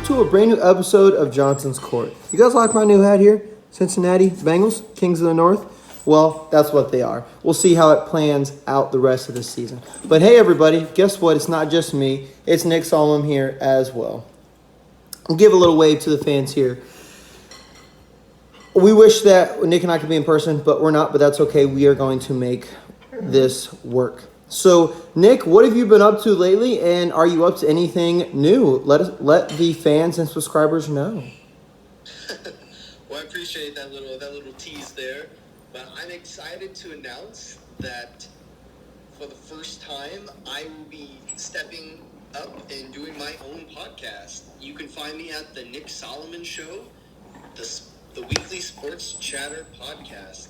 to a brand new episode of Johnson's Court. You guys like my new hat here? Cincinnati Bengals, Kings of the North? Well, that's what they are. We'll see how it plans out the rest of the season. But hey, everybody, guess what? It's not just me. It's Nick Solomon here as well. I'll give a little wave to the fans here. We wish that Nick and I could be in person, but we're not, but that's okay. We are going to make this work. So, Nick, what have you been up to lately, and are you up to anything new? Let the fans and subscribers know. Well, I appreciate that little tease there, but I'm excited to announce that for the first time, I will be stepping up and doing my own podcast. You can find me at the Nick Solomon Show, the weekly sports chatter podcast.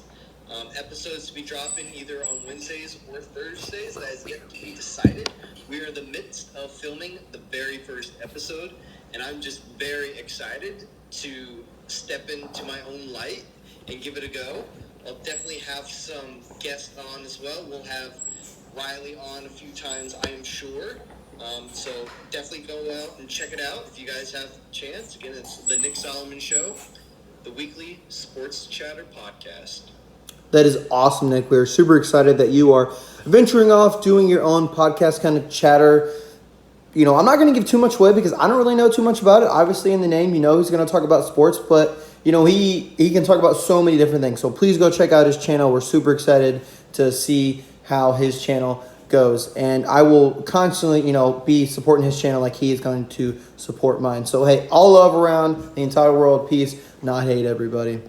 Episodes to be dropping either on Wednesdays or Thursdays. That has yet to be decided. We are in the midst of filming the very first episode, and I'm just very excited to step into my own light and give it a go. I'll definitely have some guests on as well. We'll have Riley on a few times, I am sure. So definitely go out and check it out if you guys have a chance. Again, it's the Nick Solomon Show, the weekly sports chatter podcast. That is awesome, Nick. We're super excited that you are venturing off, doing your own podcast kind of chatter. You know, I'm not going to give too much away because I don't really know too much about it. Obviously, in the name, you know he's going to talk about sports, but, you know, he can talk about so many different things. So please go check out his channel. We're super excited to see how his channel goes. And I will constantly, be supporting his channel like he is going to support mine. So, hey, all love around the entire world. Peace, not hate, everybody.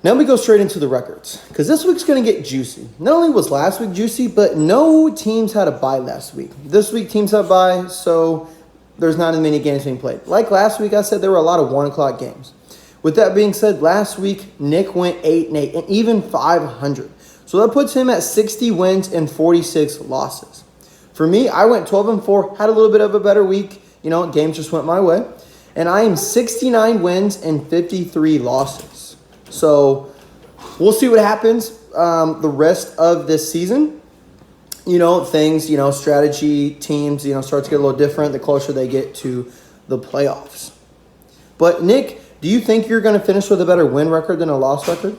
Now we go straight into the records, because this week's going to get juicy. Not only was last week juicy, but no teams had a bye last week. This week, teams have a bye, so there's not as many games being played. Like last week, I said there were a lot of 1 o'clock games. With that being said, last week, Nick went 8-8 and even 500. So that puts him at 60 wins and 46 losses. For me, I went 12-4, had a little bit of a better week. Games just went my way. And I am 69 wins and 53 losses. So we'll see what happens the rest of this season. Things, strategy, teams, start to get a little different the closer they get to the playoffs. But, Nick, do you think you're going to finish with a better win record than a loss record?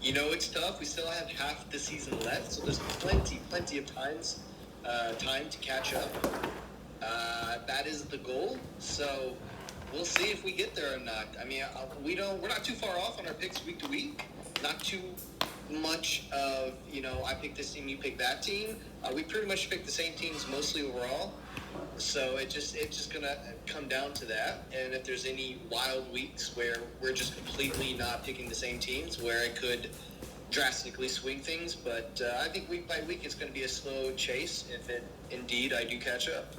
It's tough. We still have half the season left, so there's plenty of time to catch up. That is the goal, so we'll see if we get there or not. I mean, we're not too far off on our picks week to week. Not too much of, I pick this team, you pick that team. We pretty much pick the same teams mostly overall. So it's just going to come down to that. And if there's any wild weeks where we're just completely not picking the same teams, where it could drastically swing things. But I think week by week it's going to be a slow chase if indeed I do catch up.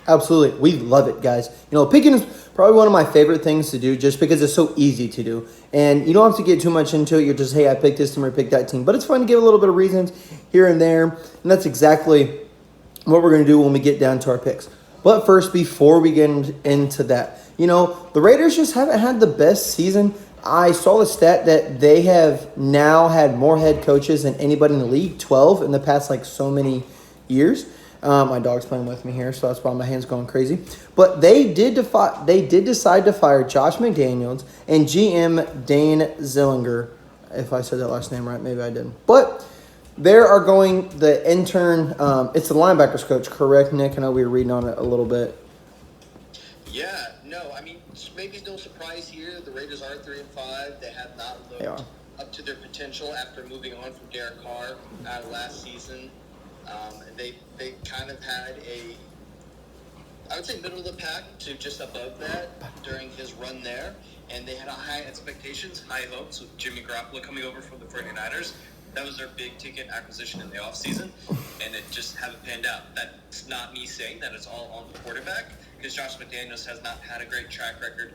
Absolutely. We love it, guys. Picking is probably one of my favorite things to do just because it's so easy to do. And you don't have to get too much into it. You're just, hey, I picked this team or picked that team. But it's fun to give a little bit of reasons here and there. And that's exactly what we're going to do when we get down to our picks. But first, before we get into that, the Raiders just haven't had the best season. I saw the stat that they have now had more head coaches than anybody in the league, 12 in the past, so many years. My dog's playing with me here, so that's why my hand's going crazy. But they did decide to fire Josh McDaniels and GM Dane Zillinger. If I said that last name right, maybe I didn't. But there are going the intern. It's the linebackers coach, correct, Nick? I know we were reading on it a little bit. Yeah, no, I mean, maybe no surprise here. The Raiders are 3-5. They have not looked up to their potential after moving on from Derek Carr out of last season. They kind of had I would say middle of the pack to just above that during his run there. And they had high expectations, high hopes with Jimmy Garoppolo coming over from the 49ers. That was their big ticket acquisition in the offseason, and it just haven't panned out. That's not me saying that it's all on the quarterback, because Josh McDaniels has not had a great track record,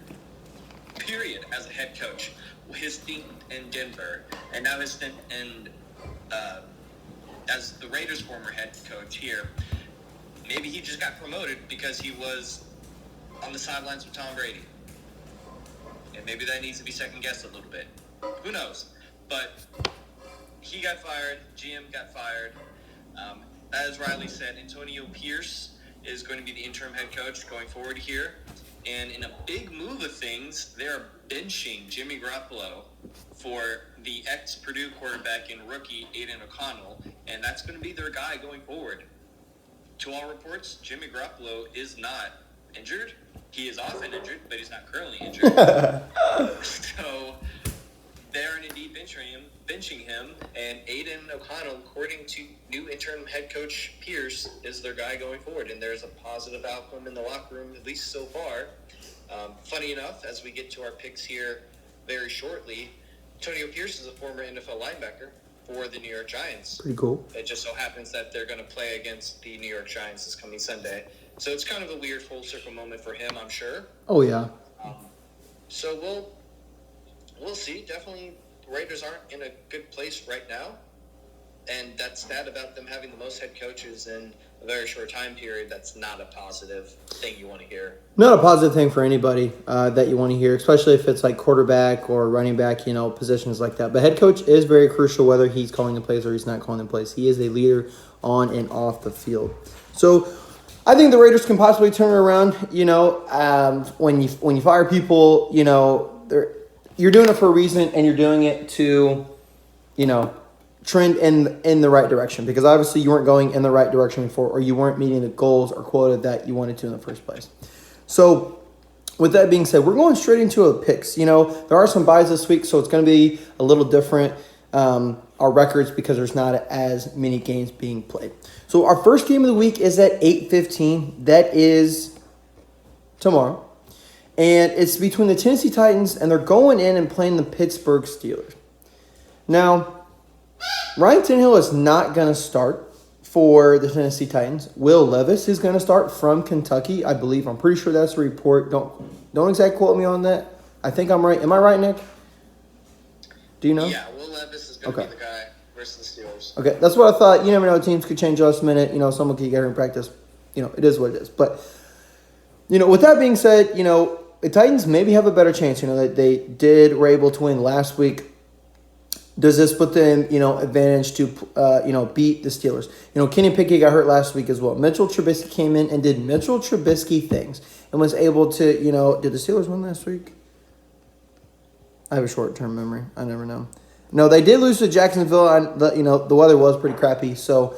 period, as a head coach. His stint in Denver, and now his stint in as the Raiders' former head coach here. Maybe he just got promoted because he was on the sidelines with Tom Brady. And maybe that needs to be second-guessed a little bit. Who knows? But he got fired. GM got fired. As Riley said, Antonio Pierce is going to be the interim head coach going forward here. And in a big move of things, they're benching Jimmy Garoppolo for the ex-Purdue quarterback and rookie Aiden O'Connell, and that's going to be their guy going forward. To all reports, Jimmy Garoppolo is not injured. He is often injured, but he's not currently injured. So they're indeed benching him, and Aiden O'Connell, according to new interim head coach Pierce, is their guy going forward, and there's a positive outcome in the locker room, at least so far. Funny enough, as we get to our picks here very shortly, Antonio Pierce is a former NFL linebacker for the New York Giants. Pretty cool. It just so happens that they're going to play against the New York Giants this coming Sunday. So it's kind of a weird full circle moment for him, I'm sure. Oh, yeah. So we'll see. Definitely, the Raiders aren't in a good place right now. And that stat about them having the most head coaches in a very short time period, that's not a positive thing you want to hear. Not a positive thing for anybody that you want to hear, especially if it's like quarterback or running back, positions like that. But head coach is very crucial, whether he's calling the plays or he's not calling the plays. He is a leader on and off the field. So I think the Raiders can possibly turn it around. When you fire people, you're doing it for a reason, and you're doing it to, trend in the right direction, because obviously you weren't going in the right direction before, or you weren't meeting the goals or quota that you wanted to in the first place. So with that being said, we're going straight into our picks. There are some buys this week, so it's going to be a little different, our records, because there's not as many games being played. So our first game of the week is at 8:15. That is tomorrow. And it's between the Tennessee Titans, and they're going in and playing the Pittsburgh Steelers. Now, Ryan Tannehill is not going to start for the Tennessee Titans. Will Levis is going to start from Kentucky, I believe. I'm pretty sure that's a report. Don't exactly quote me on that. I think I'm right. Am I right, Nick? Do you know? Yeah, Will Levis is going to be the guy versus the Steelers. Okay, that's what I thought. You never know. Teams could change last minute. Someone could get her in practice. It is what it is. But, with that being said, the Titans maybe have a better chance. They were able to win last week. Does this put them, advantage to, beat the Steelers? Kenny Pickett got hurt last week as well. Mitchell Trubisky came in and did Mitchell Trubisky things and was able to, did the Steelers win last week? I have a short-term memory. I never know. No, they did lose to Jacksonville. The weather was pretty crappy. So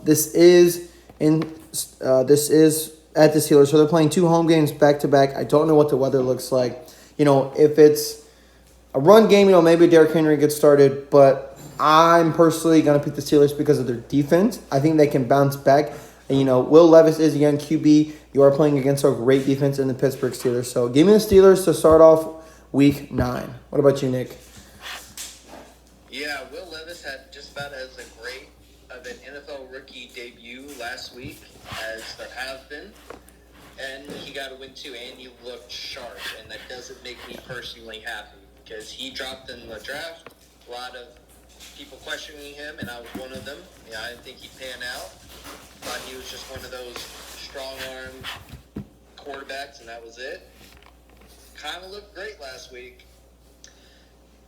this is at the Steelers. So they're playing 2 home games back-to-back. I don't know what the weather looks like. If it's a run game, maybe Derrick Henry gets started, but I'm personally going to pick the Steelers because of their defense. I think they can bounce back. And, Will Levis is a young QB. You are playing against a great defense in the Pittsburgh Steelers. So give me the Steelers to start off week 9. What about you, Nick? Yeah, Will Levis had just about as great of an NFL rookie debut last week as there have been. And he got a win too, and he looked sharp. And that doesn't make me personally happy, because he dropped in the draft. A lot of people questioning him, and I was one of them. I didn't think he'd pan out. Thought he was just one of those strong-arm quarterbacks, and that was it. Kind of looked great last week.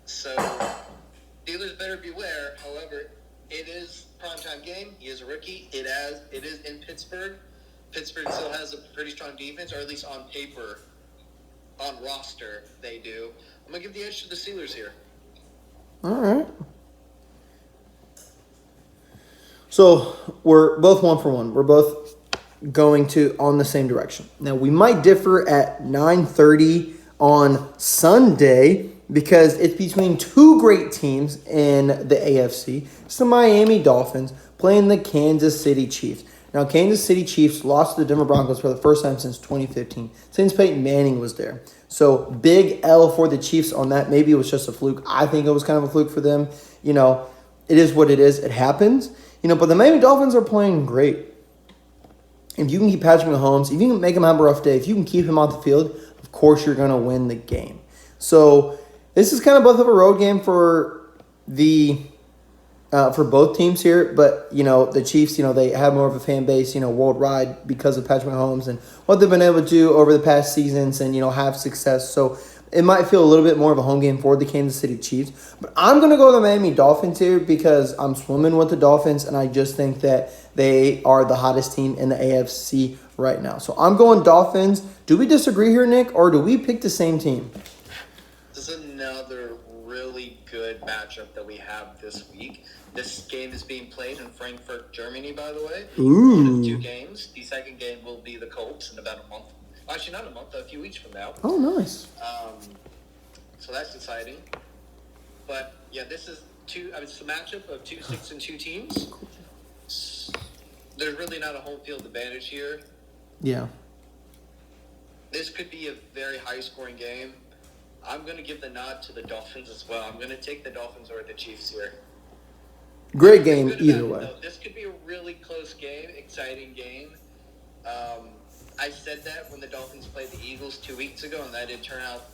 So, Steelers better beware. However, it is primetime game. He is a rookie. It is in Pittsburgh. Pittsburgh still has a pretty strong defense, or at least on paper, on roster, they do. I'm going to give the edge to the Steelers here. All right. So we're both 1 for 1. We're both going on the same direction. Now, we might differ at 9:30 on Sunday because it's between 2 great teams in the AFC. It's the Miami Dolphins playing the Kansas City Chiefs. Now, Kansas City Chiefs lost to the Denver Broncos for the first time since 2015, since Peyton Manning was there. So, big L for the Chiefs on that. Maybe it was just a fluke. I think it was kind of a fluke for them. It is what it is. It happens. But the Miami Dolphins are playing great. If you can keep Patrick Mahomes, if you can make him have a rough day, if you can keep him off the field, of course you're going to win the game. So, this is kind of both of a road game for both teams here, but, the Chiefs, they have more of a fan base, worldwide because of Patrick Mahomes and what they've been able to do over the past seasons and, have success. So it might feel a little bit more of a home game for the Kansas City Chiefs. But I'm going to go with the Miami Dolphins here because I'm swimming with the Dolphins, and I just think that they are the hottest team in the AFC right now. So I'm going Dolphins. Do we disagree here, Nick, or do we pick the same team? This is another really good matchup that we have this week. This game is being played in Frankfurt, Germany, by the way. Ooh. One of 2 games. The second game will be the Colts in about a month. Actually, not a month, a few weeks from now. Oh, nice. So that's exciting. But, yeah, this is it's a matchup of 2 6-2 teams. There's really not a home field advantage here. Yeah. This could be a very high-scoring game. I'm going to give the nod to the Dolphins as well. I'm going to take the Dolphins over the Chiefs here. Great game either way. This could be a really close game, exciting game. I said that when the Dolphins played the Eagles 2 weeks ago, and that didn't turn out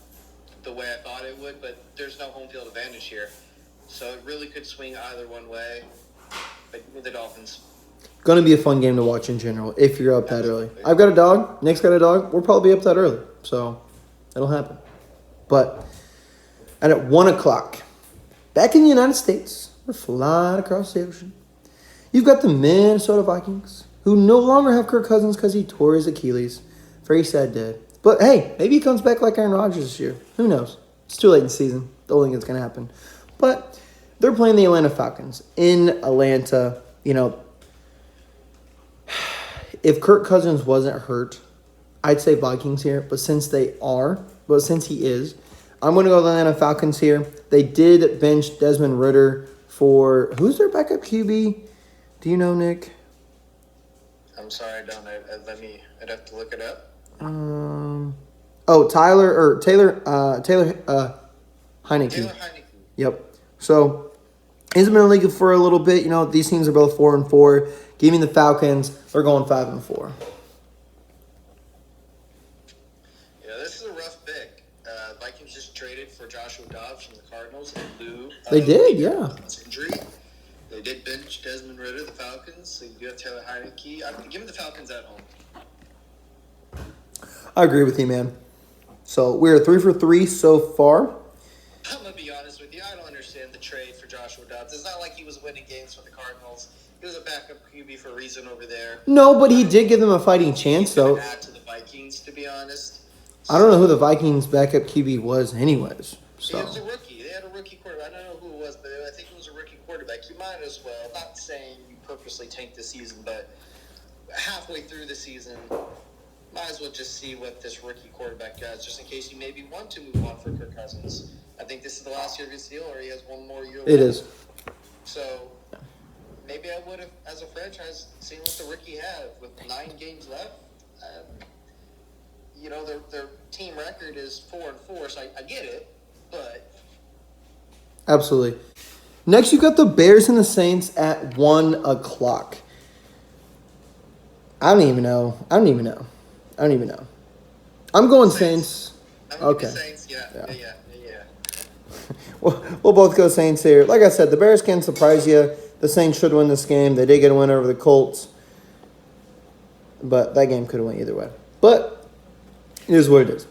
the way I thought it would, but there's no home field advantage here. So it really could swing either one way. But with the Dolphins. Going to be a fun game to watch in general if you're up that early. I've got a dog. Nick's got a dog. We'll probably be up that early. So it'll happen. But at 1 o'clock, back in the United States, we're flying across the ocean. You've got the Minnesota Vikings, who no longer have Kirk Cousins because he tore his Achilles. Very sad day. But hey, maybe he comes back like Aaron Rodgers this year. Who knows? It's too late in the season. Don't think it's going to happen. But they're playing the Atlanta Falcons in Atlanta. You know, if Kirk Cousins wasn't hurt, I'd say Vikings here. But since he is, I'm going to go with the Atlanta Falcons here. They did bench Desmond Ridder for, who's their backup QB? Do you know, Nick? I'm sorry, I don't. I'd have to look it up. Taylor Heineke. Taylor Heineke. Yep. So he's been in the league for a little bit. You know, these teams are both 4-4. Give me the Falcons. They're going 5-4. Yeah, this is a rough pick. Vikings just traded for Joshua Dobbs from the Cardinals in lieu. They did, yeah. Injury. They did bench Desmond Ridder, the Falcons. So you do have Taylor Heineke. Give me the Falcons at home. I agree with you, man. So we're 3 for 3 so far. I'm going to be honest with you. I don't understand the trade for Joshua Dobbs. It's not like he was winning games for the Cardinals. He was a backup QB for a reason over there. No, but he did give them a fighting chance, though. Add to the Vikings, to be honest. I don't know who the Vikings' backup QB was anyways. So. He was a rookie. They had a rookie quarterback. I don't know who it was, but I think it was a rookie quarterback. You might as well. I'm not saying you purposely tank the season, but halfway through the season, might as well just see what this rookie quarterback does, just in case you maybe want to move on for Kirk Cousins. I think this is the last year of his deal, or he has one more year left. It is. So maybe I would have, as a franchise, seen what the rookie had with 9 games left. You know, their team record is 4-4, so I get it, but absolutely. Next, you got the Bears and the Saints at 1 o'clock. I don't even know. I'm going Saints. Okay. Saints, yeah. We'll both go Saints here. Like I said, the Bears can surprise you. The Saints should win this game. They did get a win over the Colts. But that game could have went either way. But it is what it is.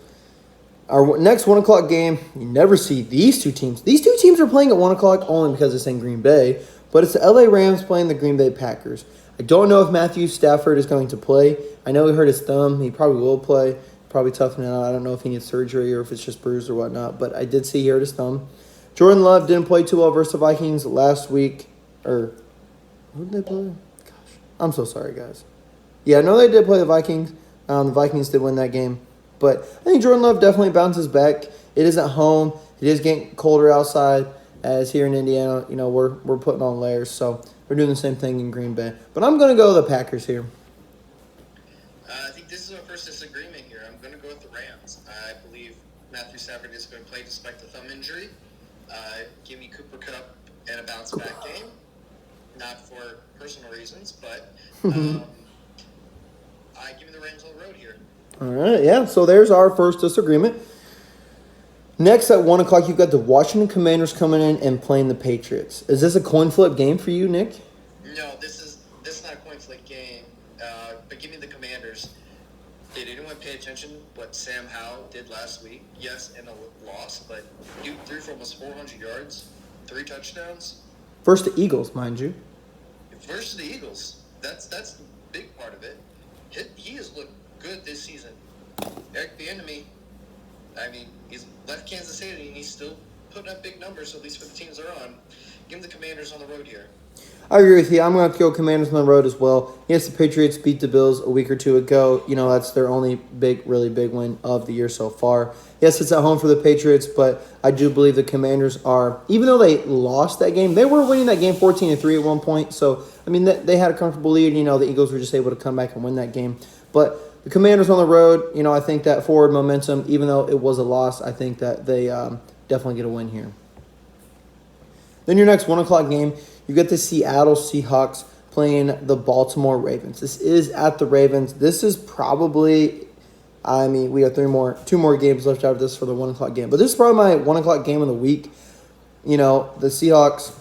Our next 1 o'clock game, you never see these two teams. These two teams are playing at 1 o'clock only because it's in Green Bay. But it's the LA Rams playing the Green Bay Packers. I don't know if Matthew Stafford is going to play. I know he hurt his thumb. He probably will play. Probably tough now. I don't know if he needs surgery or if it's just bruised or whatnot. But I did see he hurt his thumb. Jordan Love didn't play too well versus the Vikings last week. Or, who did they play? Gosh, I'm so sorry, guys. Yeah, I know they did play the Vikings. The Vikings did win that game. But I think Jordan Love definitely bounces back. It is at home. It is getting colder outside. As here in Indiana, you know, we're putting on layers. So we're doing the same thing in Green Bay. But I'm going to go with the Packers here. I think this is our first disagreement here. I'm going to go with the Rams. I believe Matthew Stafford is going to play despite the thumb injury. Give me Cooper Kupp and a bounce-back game. Not for personal reasons, but I give me the Rams on the road here. All right, yeah. So there's our first disagreement. Next, at 1 o'clock, you've got the Washington Commanders coming in and playing the Patriots. Is this a coin flip game for you, Nick? No, this is not a coin flip game. But give me the Commanders. Did anyone pay attention what Sam Howell did last week? Yes, in a loss, but dude threw for almost 400 yards, 3 touchdowns. Versus the Eagles, mind you. Versus the Eagles. That's the big part of it. He has looked good this season. Eric Bieniemy, I mean, he's left Kansas City and he's still putting up big numbers, at least for the teams they're on. Give him the Commanders on the road here. I agree with you. I'm going to go Commanders on the road as well. Yes, the Patriots beat the Bills a week or two ago. That's their only really big win of the year so far. Yes, it's at home for the Patriots, but I do believe the Commanders are, even though they lost that game, they were winning that game 14-3 at one point. So, I mean, they had a comfortable lead. The Eagles were just able to come back and win that game. But the Commanders on the road, I think that forward momentum, even though it was a loss, I think that they definitely get a win here. Then your next 1 o'clock game, you get the Seattle Seahawks playing the Baltimore Ravens. This is at the Ravens. This is probably, we have two more games left out of this for the 1 o'clock game. But this is probably my 1 o'clock game of the week. The Seahawks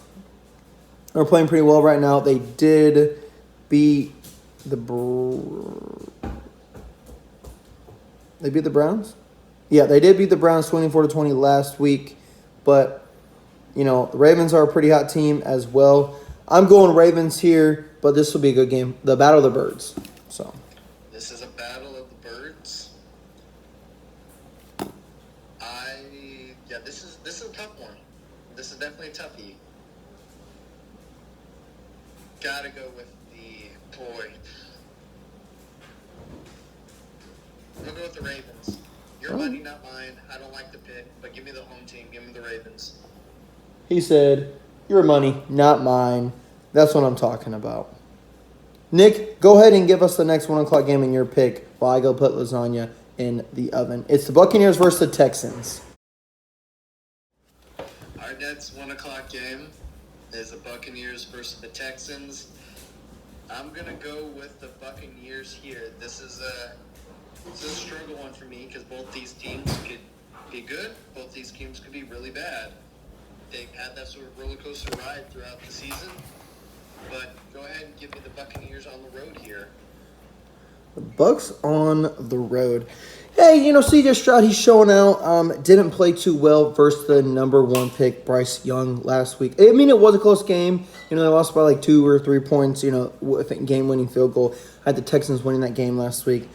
are playing pretty well right now. They did beat the Browns? Yeah, they did beat the Browns 24-20 last week. But the Ravens are a pretty hot team as well. I'm going Ravens here, but this will be a good game. The Battle of the Birds. So this is a battle of the birds. This is a tough one. This is definitely a toughie. Gotta go with the boy. I'm gonna go with the Ravens. Your money, not mine. I don't like the pick, but give me the home team. Give me the Ravens. He said, your money, not mine. That's what I'm talking about. Nick, go ahead and give us the next 1 o'clock game in your pick while I go put lasagna in the oven. It's the Buccaneers versus the Texans. Our next 1 o'clock game is the Buccaneers versus the Texans. I'm going to go with the Buccaneers here. This is a struggle one for me because both these teams could be good. Both these teams could be really bad. They've had that sort of roller coaster ride throughout the season. But go ahead and give me the Buccaneers on the road here. The Bucs on the road. Hey, C.J. Stroud, he's showing out. Didn't play too well versus the number 1 pick, Bryce Young, last week. I mean, it was a close game. They lost by like 2 or 3 points, with a game-winning field goal. I had the Texans winning that game last week.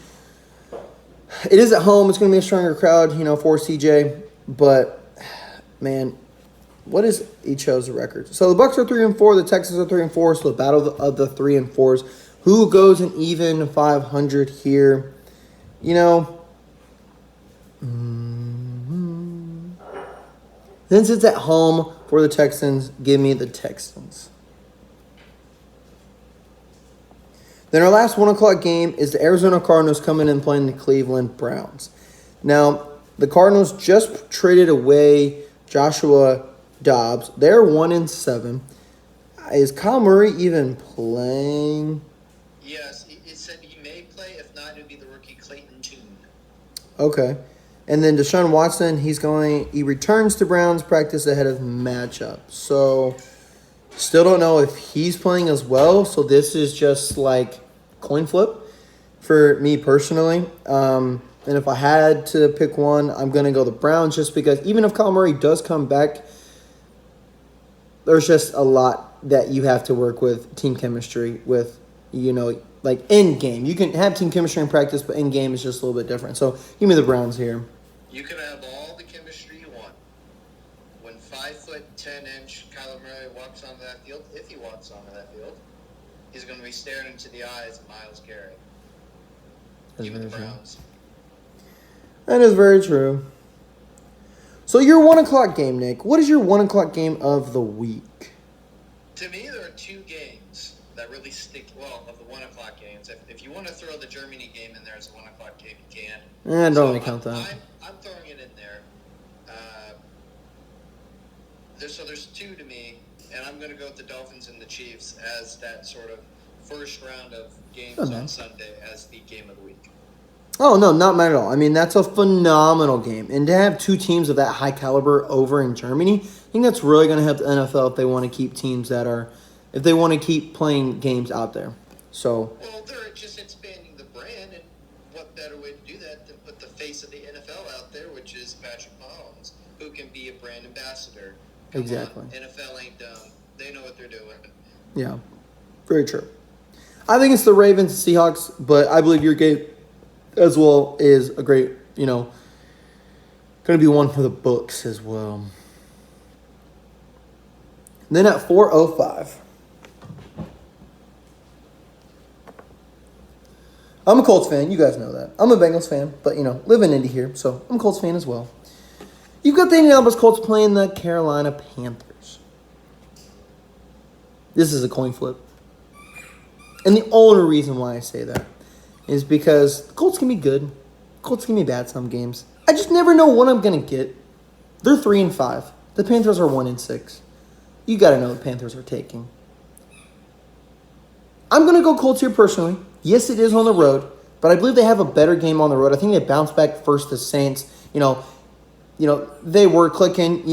It is at home. It's going to be a stronger crowd, for C.J. But, man, what is each other's record? So the Bucs are 3-4. The Texans are 3-4. So the battle of the 3 and 4s. Who goes an even 500 here? Since it's at home for the Texans, give me the Texans. Then our last 1 o'clock game is the Arizona Cardinals coming in playing the Cleveland Browns. Now, the Cardinals just traded away Joshua Dobbs. They're 1-7. Is Kyle Murray even playing? Yes, it said he may play. If not, it'd be the rookie Clayton Tune. Okay. And then Deshaun Watson, he returns to Browns practice ahead of matchup. So, still don't know if he's playing as well. So, this is just like coin flip for me personally. And if I had to pick one, I'm going to go the Browns just because even if Kyle Murray does come back, there's just a lot that you have to work with team chemistry with, like in game. You can have team chemistry in practice, but in game is just a little bit different. So give me the Browns here. You can have all the chemistry you want. When 5'10" Kyler Murray walks onto that field, if he walks onto that field, he's going to be staring into the eyes of Myles Garrett. Give me the Browns. That is very true. So your 1 o'clock game, Nick. What is your 1 o'clock game of the week? To me, there are 2 games that really stick well of the 1 o'clock games. If you want to throw the Germany game in there as a 1 o'clock game, you can. Don't really count that. I'm throwing it in there. There's 2 to me, and I'm going to go with the Dolphins and the Chiefs as that sort of first round of games on Sunday as the game of the week. Oh, no, not mine at all. I mean, that's a phenomenal game. And to have 2 teams of that high caliber over in Germany, I think that's really going to help the NFL if they want to keep teams if they want to keep playing games out there. So. Well, they're just expanding the brand, and what better way to do that than put the face of the NFL out there, which is Patrick Mahomes, who can be a brand ambassador. Come exactly. on, NFL ain't dumb. They know what they're doing. Yeah, very true. I think it's the Ravens, Seahawks, but I believe your game as well is a great, going to be one for the books as well. Then at 4:05, I'm a Colts fan. You guys know that. I'm a Bengals fan, but, live in Indy here, so I'm a Colts fan as well. You've got the Indianapolis Colts playing the Carolina Panthers. This is a coin flip. And the only reason why I say that is because the Colts can be good. Colts can be bad some games. I just never know what I'm going to get. They're 3-5. The Panthers are 1-6. You got to know the Panthers are taking. I'm going to go Colts here personally. Yes, it is on the road, but I believe they have a better game on the road. I think they bounced back first to Saints. They were clicking.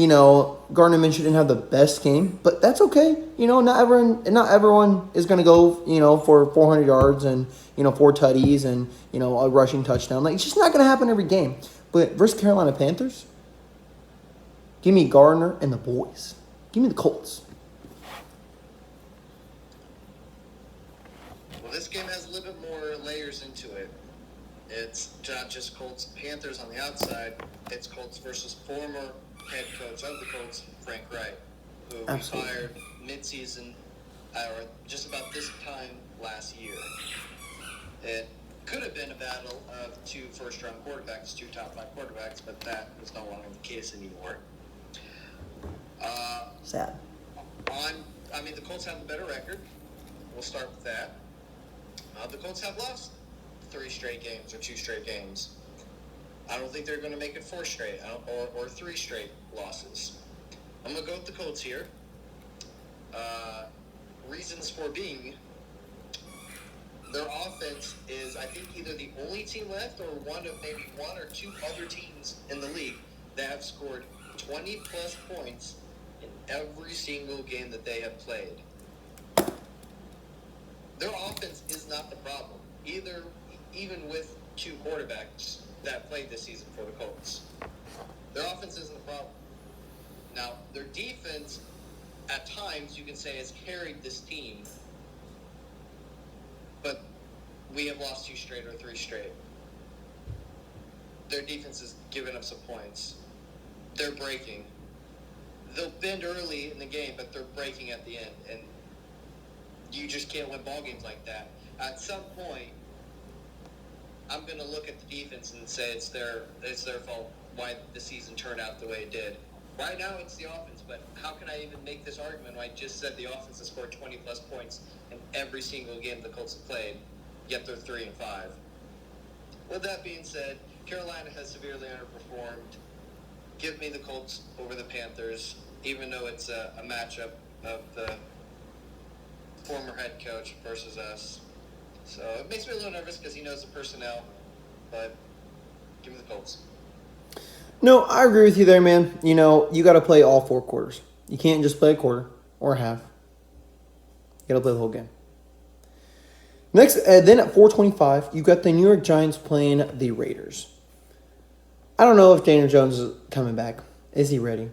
Gardner Minshew didn't have the best game, but that's okay. Not everyone is going to go, for 400 yards and, 4 tutties and, a rushing touchdown. It's just not going to happen every game. But versus Carolina Panthers, give me Gardner and the boys. Give me the Colts. Well, this game has a little bit more layers into it. It's not just Colts Panthers on the outside. It's Colts versus former head coach of the Colts, Frank Reich, who Absolutely. retired mid-season, or just about this time last year. It could have been a battle of 2 first-round quarterbacks, 2 top-5 quarterbacks, but that is no longer the case anymore. Sad. The Colts have the better record. We'll start with that. The Colts have lost 3 straight games or 2 straight games. I don't think they're going to make it 4 straight or 3 straight losses. I'm going to go with the Colts here. Reasons for being, their offense is, I think, either the only team left or one of maybe 1 or 2 other teams in the league that have scored 20-plus points in every single game that they have played. Their offense is not the problem, even with 2 quarterbacks that played this season for the Colts. Their offense isn't the problem. Now, their defense, at times, you can say, has carried this team, but we have lost 2 straight or 3 straight. Their defense has given up some points. They're breaking. They'll bend early in the game, but they're breaking at the end, and you just can't win ball games like that. At some point, I'm going to look at the defense and say it's their fault why the season turned out the way it did. Right now, it's the offense, but how can I even make this argument when I just said the offense has scored 20-plus points in every single game the Colts have played, yet they're 3-5? With that being said, Carolina has severely underperformed. Give me the Colts over the Panthers, even though it's a matchup of the former head coach versus us. So it makes me a little nervous because he knows the personnel, but give me the Colts. No, I agree with you there, man. You got to play all 4 quarters. You can't just play a quarter or a half. You got to play the whole game. Next, then at 4:25, you got the New York Giants playing the Raiders. I don't know if Daniel Jones is coming back. Is he ready?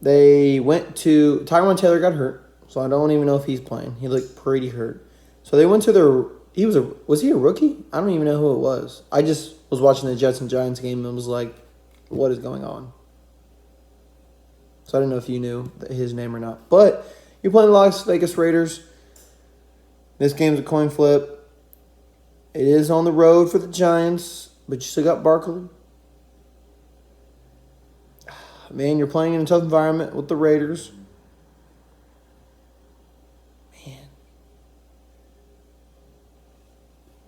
They went to Tyrod Taylor got hurt, so I don't even know if he's playing. He looked pretty hurt. So they went to their. Was he a rookie? I don't even know who it was. I just was watching the Jets and Giants game and was like, what is going on? So I don't know if you knew his name or not. But you're playing the Las Vegas Raiders. This game's a coin flip. It is on the road for the Giants, but you still got Barkley. Man, you're playing in a tough environment with the Raiders. Man.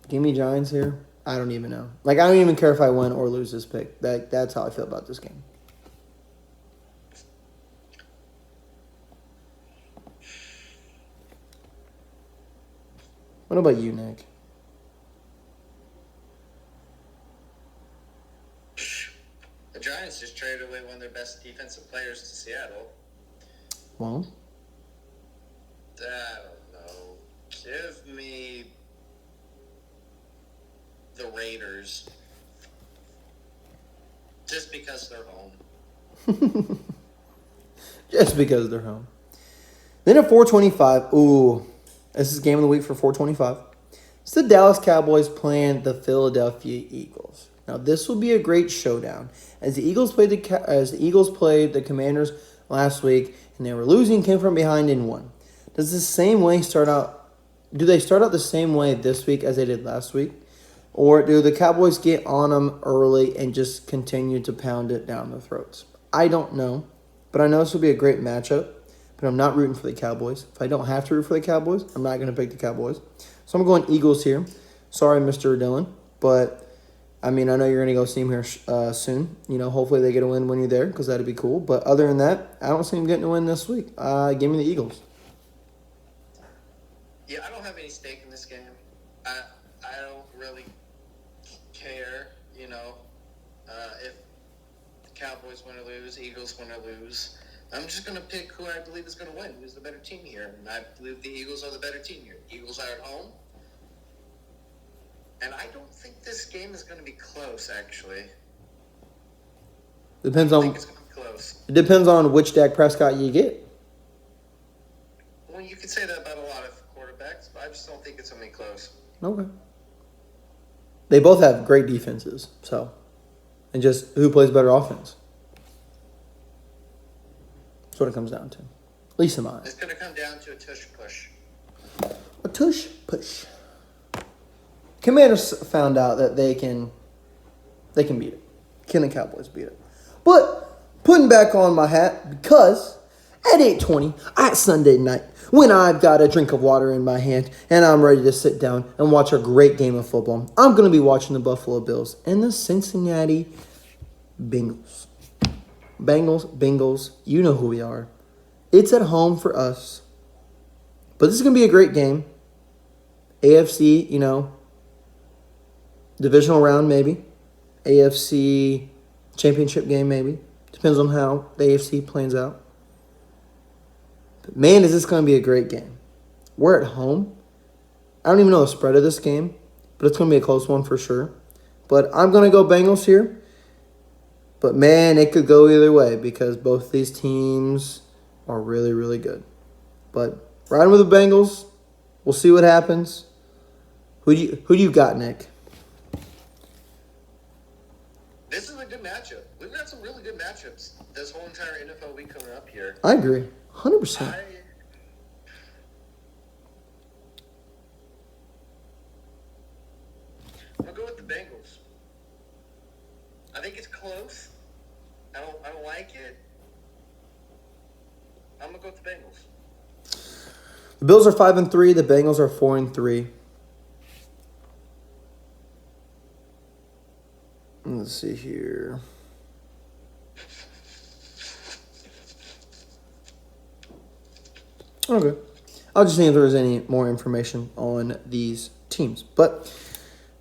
Give me Giants here. I don't even know. I don't even care if I win or lose this pick. That's how I feel about this game. What about you, Nick? The Giants just traded away one of their best defensive players to Seattle. Well, I don't know. Give me the Raiders. Just because they're home. just because they're home. Then at 4:25, this is game of the week for 4:25. It's the Dallas Cowboys playing the Philadelphia Eagles. Now, this will be a great showdown. As the Eagles played the Commanders last week, and they were losing, came from behind and won. Does the same way start out? Do they start out the same way this week as they did last week? Or do the Cowboys get on them early and just continue to pound it down their throats? I don't know, but I know this will be a great matchup, but I'm not rooting for the Cowboys. If I don't have to root for the Cowboys, I'm not going to pick the Cowboys. So I'm going Eagles here. Sorry, Mr. Dillon, but I mean, I know you're going to go see him here soon. You know, hopefully they get a win when you're there because that'd be cool. But other than that, I don't see him getting a win this week. Give me the Eagles. Yeah, I don't have any stake in this game. I don't really care, you know, if the Cowboys win or lose, Eagles win or lose. I'm just going to pick who I believe is going to win, who's the better team here. And I believe the Eagles are the better team here. Eagles are at home. And I don't think this game is going to be close, actually. Depends I on. think it's going to be close. It depends on which Dak Prescott you get. Well, you could say that about a lot of quarterbacks, but I just don't think it's going to be close. Okay. They both have great defenses, so, and just who plays better offense. That's what it comes down to. At least in my eyes. It's going to come down to a tush push. A tush push. Commanders found out that they can beat it. Can the Cowboys beat it? But putting back on my hat because at 8:20 at Sunday night, when I've got a drink of water in my hand and I'm ready to sit down and watch a great game of football, I'm going to be watching the Buffalo Bills and the Cincinnati Bengals. Bengals, you know who we are. It's at home for us. But this is going to be a great game. AFC, you know, divisional round maybe. AFC championship game maybe. Depends on how the AFC plans out. But man, is this going to be a great game. We're at home. I don't even know the spread of this game, but it's going to be a close one for sure. But I'm going to go Bengals here. But man, it could go either way because both these teams are really, really good. But riding with the Bengals, we'll see what happens. Who do you got, Nick? This is a good matchup. We've got some really good matchups this whole entire NFL week coming up here. I agree. 100%. I'm going to go with the Bengals. I think it's close. I don't like it. I'm going to go with the Bengals. The Bills are 5-3. The Bengals are 4-3. Let's see here. Okay. I'll just see if there's any more information on these teams. But,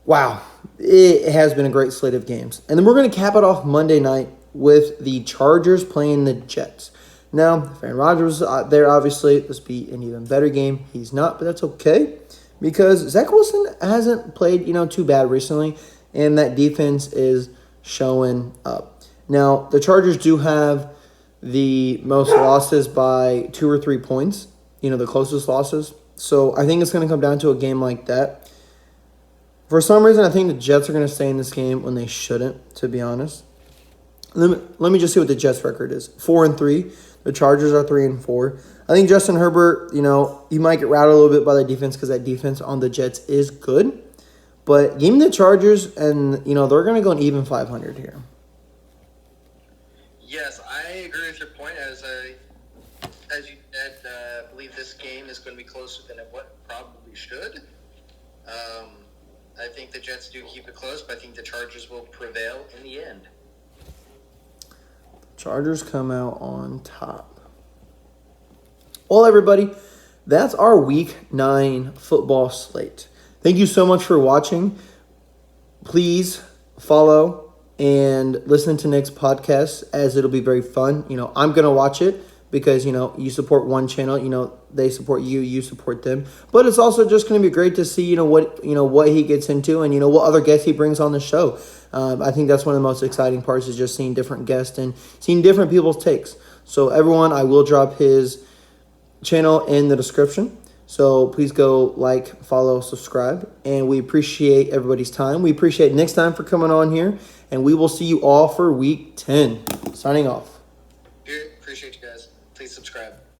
wow, it has been a great slate of games. And then we're going to cap it off Monday night with the Chargers playing the Jets. Now, if Aaron Rodgers was there, obviously, this would be an even better game. He's not, but that's okay. Because Zach Wilson hasn't played, too bad recently. And that defense is showing up. Now, the Chargers do have the most losses by 2 or 3 points. The closest losses. So I think it's going to come down to a game like that. For some reason, I think the Jets are going to stay in this game when they shouldn't, to be honest. Let me just see what the Jets' record is. 4-3. The Chargers are 3-4. I think Justin Herbert, he might get routed a little bit by the defense because that defense on the Jets is good. But give me the Chargers, and, they're going to go an even 500 here. Yes, I agree with your point. As you said, I believe this game is going to be closer than it probably should. I think the Jets do keep it close, but I think the Chargers will prevail in the end. Chargers come out on top. Well, everybody, that's our Week 9 football slate. Thank you so much for watching. Please follow and listen to Nick's podcast as it'll be very fun. I'm going to watch it because, you support one channel. They support you, you support them. But it's also just going to be great to see, what he gets into and, what other guests he brings on the show. I think that's one of the most exciting parts is just seeing different guests and seeing different people's takes. So everyone, I will drop his channel in the description. So please go like, follow, subscribe. And we appreciate everybody's time. We appreciate Nick's time for coming on here. And we will see you all for week 10. Signing off. Appreciate you guys. Please subscribe.